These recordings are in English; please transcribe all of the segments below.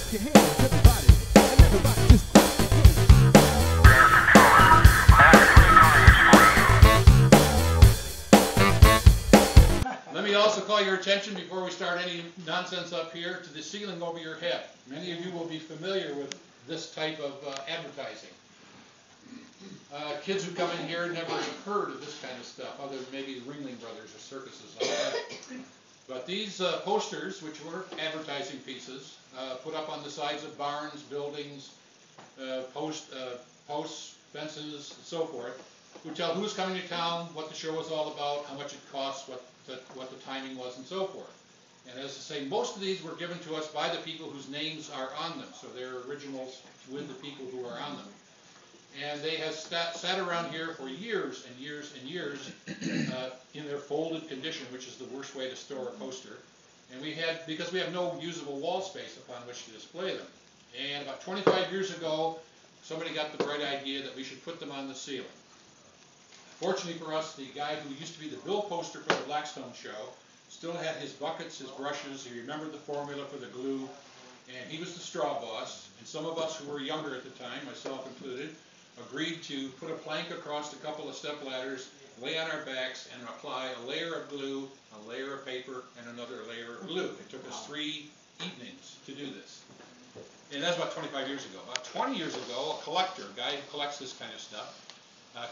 Clap your hands, everybody, and everybody just clap your hands. Let me also call your attention before we start any nonsense up here to the ceiling over your head. Many of you will be familiar with this type of advertising. Kids who come in here never have heard of this kind of stuff, other than maybe the Ringling Brothers or circuses like that. But these posters, which were advertising pieces, put up on the sides of barns, buildings, posts, fences, and so forth, would tell who's coming to town, what the show was all about, how much it costs, what the timing was, and so forth. And as I say, most of these were given to us by the people whose names are on them, so they're originals with the people who are on them. And they have sat around here for years and years and years in their folded condition, which is the worst way to store a poster. And because we have no usable wall space upon which to display them. And about 25 years ago, somebody got the bright idea that we should put them on the ceiling. Fortunately for us, the guy who used to be the bill poster for the Blackstone show still had his buckets, his brushes, he remembered the formula for the glue, and he was the straw boss. And some of us who were younger at the time, myself included, agreed to put a plank across a couple of step ladders, lay on our backs, and apply a layer of glue, a layer of paper, and another layer of glue. It took us 3 evenings to do this. And that's about 25 years ago. About 20 years ago, a collector, a guy who collects this kind of stuff,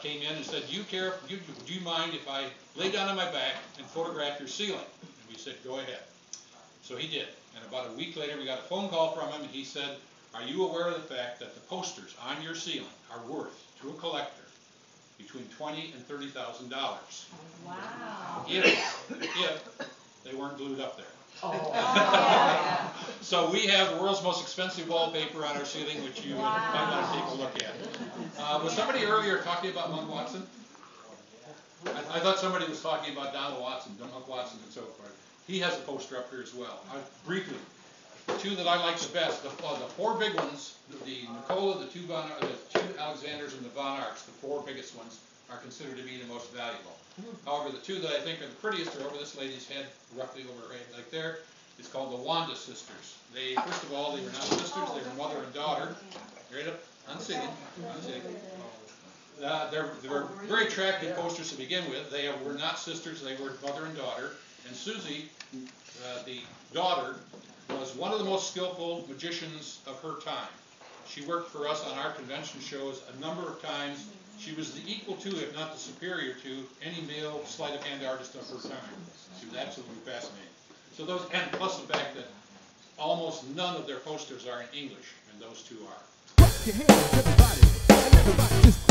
came in and said, do you mind if I lay down on my back and photograph your ceiling? And we said, go ahead. So he did. And about a week later, we got a phone call from him, and he said, are you aware of the fact that the posters on your ceiling are worth, to a collector, between $20,000 and $30,000? Wow. If they weren't glued up there. Oh. So we have the world's most expensive wallpaper on our ceiling, which you might want to take a look at. Was somebody earlier talking about Monk Watson? I thought somebody was talking about Donald Watson, Monk Watson, and so forth. He has a poster up here as well. Briefly, the 2 that I like the best, the 4 big ones, the Nicola, the 2 Alexanders, and the Von Arcs, the 4 biggest ones, are considered to be the most valuable. However, the 2 that I think are the prettiest are over this lady's head, roughly over her head, like there. It's called the Wanda sisters. First of all, they were not sisters, they were mother and daughter. Right up, unseen. They were very attractive posters to begin with. They were not sisters, they were mother and daughter. And Susie, the daughter, was one of the most skillful magicians of her time. She worked for us on our convention shows a number of times. She was the equal to, if not the superior to, any male sleight of hand artist of her time. She was absolutely fascinating. So those, and plus the fact that almost none of their posters are in English, and those 2 are. Clap your hands, everybody, and everybody just